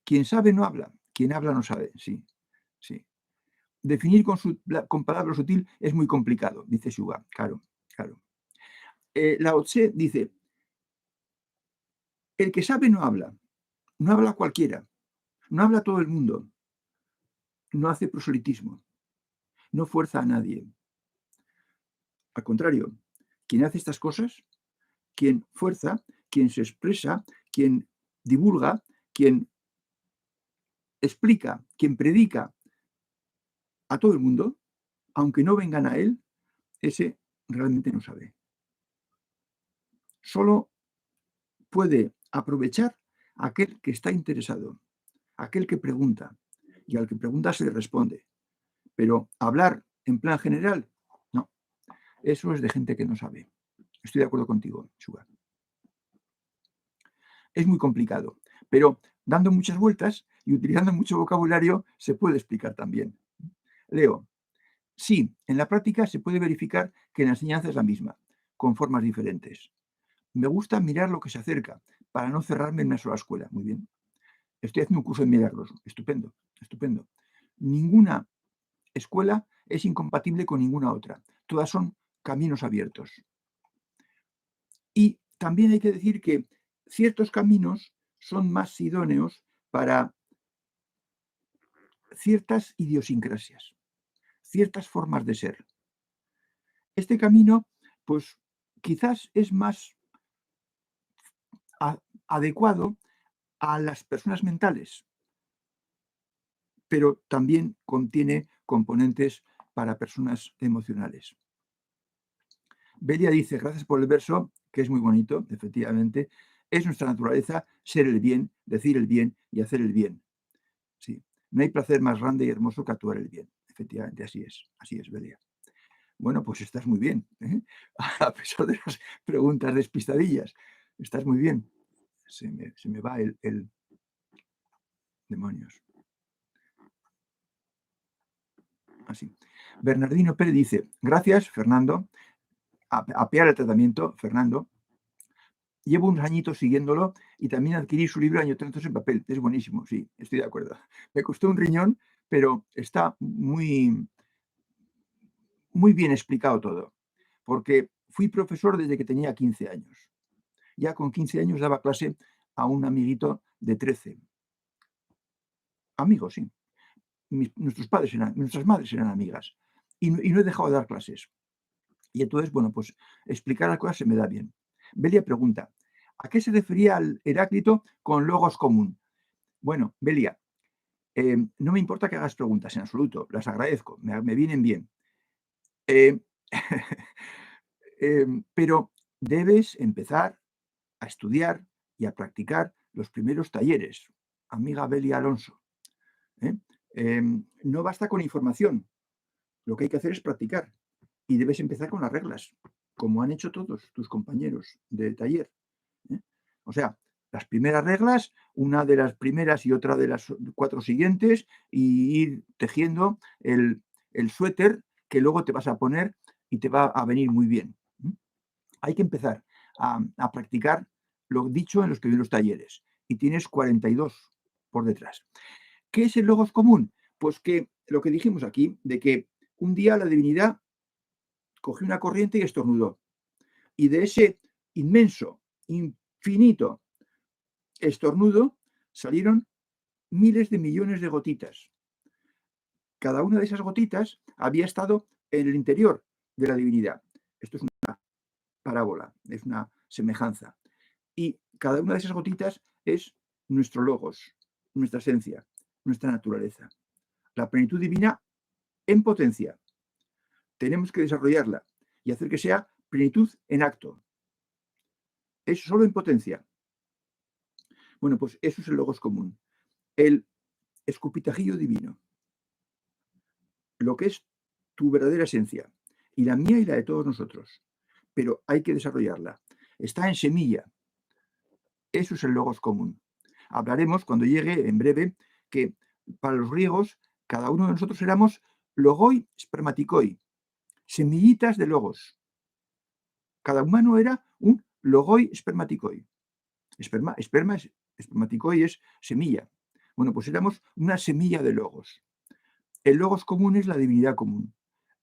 quien sabe no habla, quien habla no sabe. Sí, sí. Definir con palabra sutil es muy complicado, dice Suga. Claro, claro. Lao Tse dice, el que sabe no habla cualquiera, no habla todo el mundo, no hace proselitismo, no fuerza a nadie. Al contrario, quien hace estas cosas, quien fuerza, quien se expresa, quien divulga, quien explica, quien predica a todo el mundo, aunque no vengan a él, ese realmente no sabe. Solo puede aprovechar a aquel que está interesado, aquel que pregunta, y al que pregunta se le responde. Pero hablar en plan general, no. Eso es de gente que no sabe. Estoy de acuerdo contigo, Sugar. Es muy complicado, pero dando muchas vueltas y utilizando mucho vocabulario se puede explicar también. Leo, sí, en la práctica se puede verificar que la enseñanza es la misma, con formas diferentes. Me gusta mirar lo que se acerca para no cerrarme en una sola escuela. Muy bien. Estoy haciendo un curso de milagros. Estupendo, estupendo. Ninguna escuela es incompatible con ninguna otra. Todas son caminos abiertos. Y también hay que decir que ciertos caminos son más idóneos para ciertas idiosincrasias, ciertas formas de ser. Este camino, pues quizás es más adecuado a las personas mentales, pero también contiene componentes para personas emocionales. Belia dice, gracias por el verso, que es muy bonito, efectivamente, es nuestra naturaleza ser el bien, decir el bien y hacer el bien. Sí, no hay placer más grande y hermoso que actuar el bien. Efectivamente, así es, Belia. Bueno, pues estás muy bien, ¿eh? A pesar de las preguntas despistadillas, estás muy bien. Se me va el demonios. Así. Bernardino Pérez dice, gracias, Fernando. Apear el tratamiento, Fernando. Llevo unos añitos siguiéndolo y también adquirí su libro Año 300 en papel. Es buenísimo, sí, estoy de acuerdo. Me costó un riñón, pero está muy, muy bien explicado todo. Porque fui profesor desde que tenía 15 años. ya con 15 años daba clase a un amiguito de 13. Amigos, sí. Nuestras madres eran amigas. Y no he dejado de dar clases. Y entonces, bueno, pues explicar las cosas se me da bien. Belia pregunta, ¿a qué se refería el Heráclito con logos común? Bueno, Belia, no me importa que hagas preguntas en absoluto, las agradezco, me vienen bien. Pero debes empezar a estudiar y a practicar los primeros talleres, amiga Belia Alonso. No basta con información, lo que hay que hacer es practicar y debes empezar con las reglas, como han hecho todos tus compañeros de taller. O sea, las primeras reglas, una de las primeras y otra de las 4 siguientes, y ir tejiendo el suéter que luego te vas a poner y te va a venir muy bien. Hay que empezar a practicar lo dicho en los primeros talleres y tienes 42 por detrás. ¿Qué es el logos común? Pues que lo que dijimos aquí, de que un día la divinidad cogió una corriente y estornudó. Y de ese inmenso, infinito estornudo salieron miles de millones de gotitas. Cada una de esas gotitas había estado en el interior de la divinidad. Esto es una parábola, es una semejanza. Y cada una de esas gotitas es nuestro logos, nuestra esencia, nuestra naturaleza. La plenitud divina en potencia. Tenemos que desarrollarla y hacer que sea plenitud en acto. Es solo en potencia. Bueno, pues eso es el logos común. El escupitajillo divino. Lo que es tu verdadera esencia. Y la mía y la de todos nosotros. Pero hay que desarrollarla. Está en semilla. Eso es el logos común. Hablaremos cuando llegue en breve que para los griegos cada uno de nosotros éramos logoi spermaticoi, semillitas de logos. Cada humano era un logoi spermaticoi. Espermaticoi es semilla. Bueno, pues éramos una semilla de logos. El logos común es la divinidad común,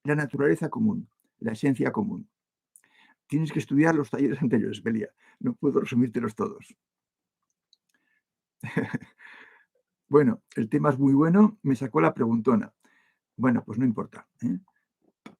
la naturaleza común, la esencia común. Tienes que estudiar los talleres anteriores, Belia. No puedo resumírtelos todos. Bueno, el tema es muy bueno. Me sacó la preguntona. Bueno, pues no importa.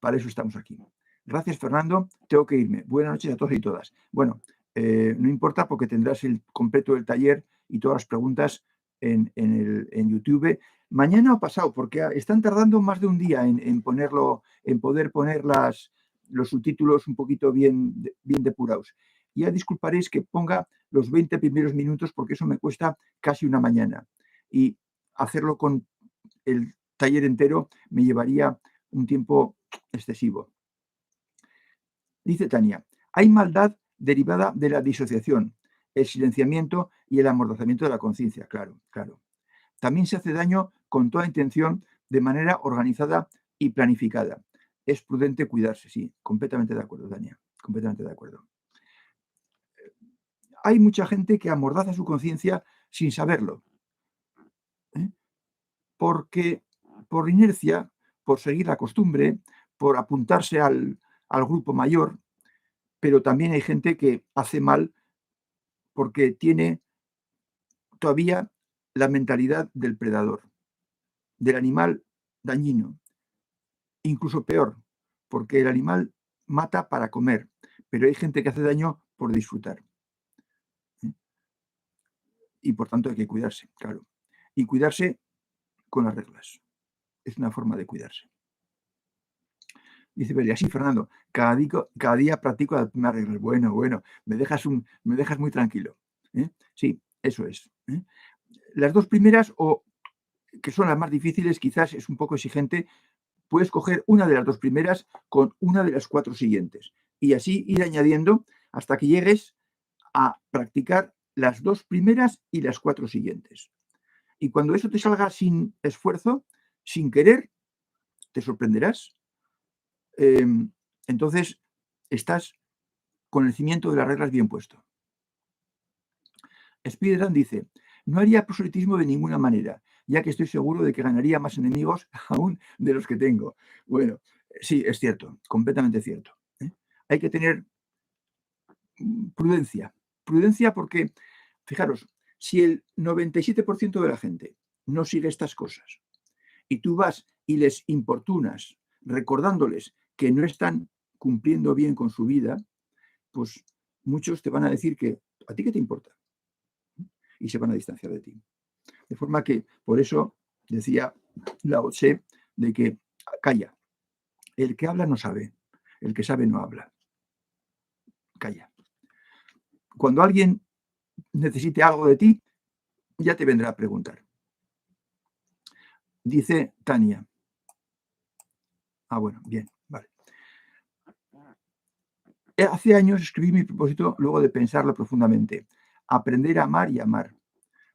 Para eso estamos aquí. Gracias, Fernando. Tengo que irme. Buenas noches a todos y todas. Bueno, no importa porque tendrás el completo del taller y todas las preguntas en YouTube. Mañana o pasado, porque están tardando más de un día en ponerlo, en poder poner los subtítulos un poquito bien depurados. Ya disculparéis que ponga los 20 primeros minutos porque eso me cuesta casi una mañana. Y hacerlo con el taller entero me llevaría un tiempo excesivo. Dice Tania, hay maldad derivada de la disociación, el silenciamiento y el amordazamiento de la conciencia. Claro, claro. También se hace daño con toda intención, de manera organizada y planificada. Es prudente cuidarse, sí, completamente de acuerdo, Tania, completamente de acuerdo. Hay mucha gente que amordaza su conciencia sin saberlo, porque por inercia, por seguir la costumbre, por apuntarse al grupo mayor, pero también hay gente que hace mal porque tiene todavía la mentalidad del predador, del animal dañino, incluso peor, porque el animal mata para comer, pero hay gente que hace daño por disfrutar. Y por tanto hay que cuidarse, claro. Y cuidarse con las reglas. Es una forma de cuidarse. Dice Belia, sí, Fernando, cada día practico las primeras reglas. Bueno, me dejas muy tranquilo. Sí, eso es. Las 2 primeras, o que son las más difíciles, quizás es un poco exigente, puedes coger una de las 2 primeras con una de las 4 siguientes. Y así ir añadiendo hasta que llegues a practicar las 2 primeras y las 4 siguientes. Y cuando eso te salga sin esfuerzo, sin querer, te sorprenderás. Entonces, estás con el cimiento de las reglas bien puesto. Spiderman dice, no haría proselitismo de ninguna manera, ya que estoy seguro de que ganaría más enemigos aún de los que tengo. Bueno, sí, es cierto, completamente cierto. Hay que tener prudencia, Prudencia porque, fijaros, si el 97% de la gente no sigue estas cosas y tú vas y les importunas recordándoles que no están cumpliendo bien con su vida, pues muchos te van a decir que ¿a ti qué te importa? Y se van a distanciar de ti. De forma que, por eso decía Lao Tse, de que calla. El que habla no sabe, el que sabe no habla. Calla. Cuando alguien necesite algo de ti, ya te vendrá a preguntar. Dice Tania. Bueno, bien, vale. Hace años escribí mi propósito luego de pensarlo profundamente. Aprender a amar y amar.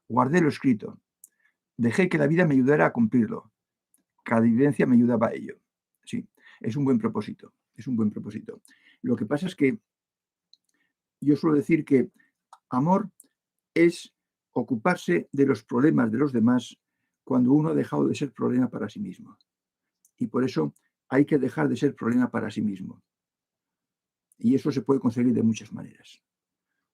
Guardé lo escrito. Dejé que la vida me ayudara a cumplirlo. Cada vivencia me ayudaba a ello. Sí, es un buen propósito. Es un buen propósito. Lo que pasa es que yo suelo decir que amor es ocuparse de los problemas de los demás cuando uno ha dejado de ser problema para sí mismo. Y por eso hay que dejar de ser problema para sí mismo. Y eso se puede conseguir de muchas maneras.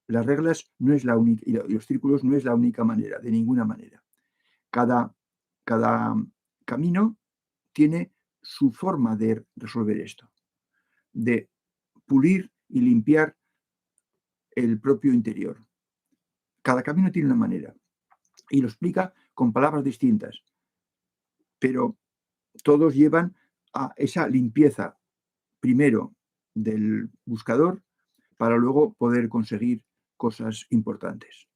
Las reglas no es la única, y los círculos no es la única manera, de ninguna manera. Cada camino tiene su forma de resolver esto, de pulir y limpiar el propio interior. Cada camino tiene una manera y lo explica con palabras distintas, pero todos llevan a esa limpieza primero del buscador para luego poder conseguir cosas importantes.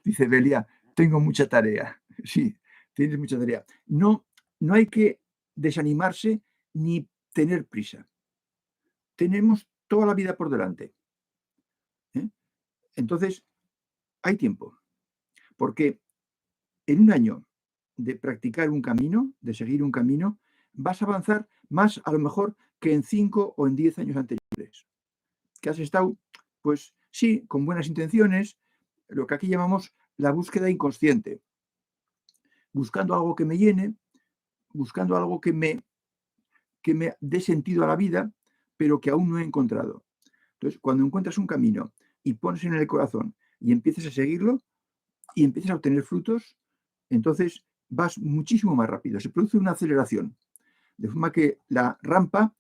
Dice Belia, tengo mucha tarea. Sí, tienes mucha tarea. No hay que desanimarse ni tener prisa. Tenemos toda la vida por delante. Entonces, hay tiempo. Porque en un año de practicar un camino, de seguir un camino, vas a avanzar más a lo mejor que en 5 o en 10 años anteriores. Que has estado, pues sí, con buenas intenciones, lo que aquí llamamos la búsqueda inconsciente. Buscando algo que me llene, buscando algo que me dé sentido a la vida, pero que aún no he encontrado. Entonces, cuando encuentras un camino y pones en el corazón y empiezas a seguirlo y empiezas a obtener frutos, entonces vas muchísimo más rápido. Se produce una aceleración, de forma que la rampa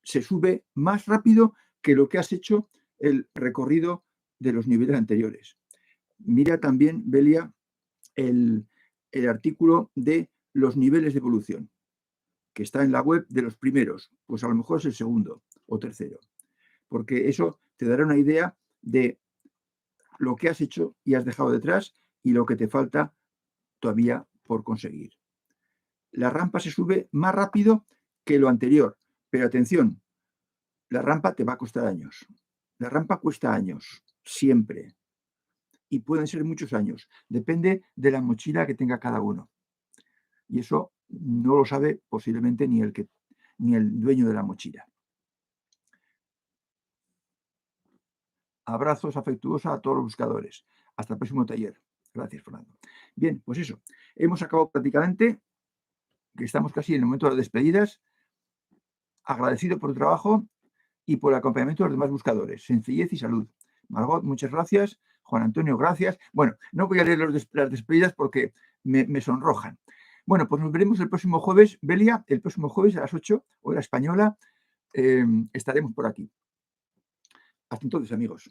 se sube más rápido que lo que has hecho el recorrido de los niveles anteriores. Mira también, Belia, el artículo de los niveles de evolución, que está en la web de los primeros, pues a lo mejor es el segundo o tercero, porque eso te dará una idea de lo que has hecho y has dejado detrás y lo que te falta todavía por conseguir. La rampa se sube más rápido que lo anterior, pero atención, la rampa te va a costar años. La rampa cuesta años, siempre. Y pueden ser muchos años. Depende de la mochila que tenga cada uno. Y eso no lo sabe posiblemente ni el dueño de la mochila. Abrazos afectuosos a todos los buscadores. Hasta el próximo taller. Gracias, Fernando. Bien, pues eso. Hemos acabado prácticamente, que estamos casi en el momento de las despedidas. Agradecido por el trabajo y por el acompañamiento de los demás buscadores. Sencillez y salud. Margot, muchas gracias. Juan Antonio, gracias. Bueno, no voy a leer las despedidas porque me sonrojan. Bueno, pues nos veremos el próximo jueves, Belia, el próximo jueves a las 8, hora española, estaremos por aquí. Hasta entonces, amigos.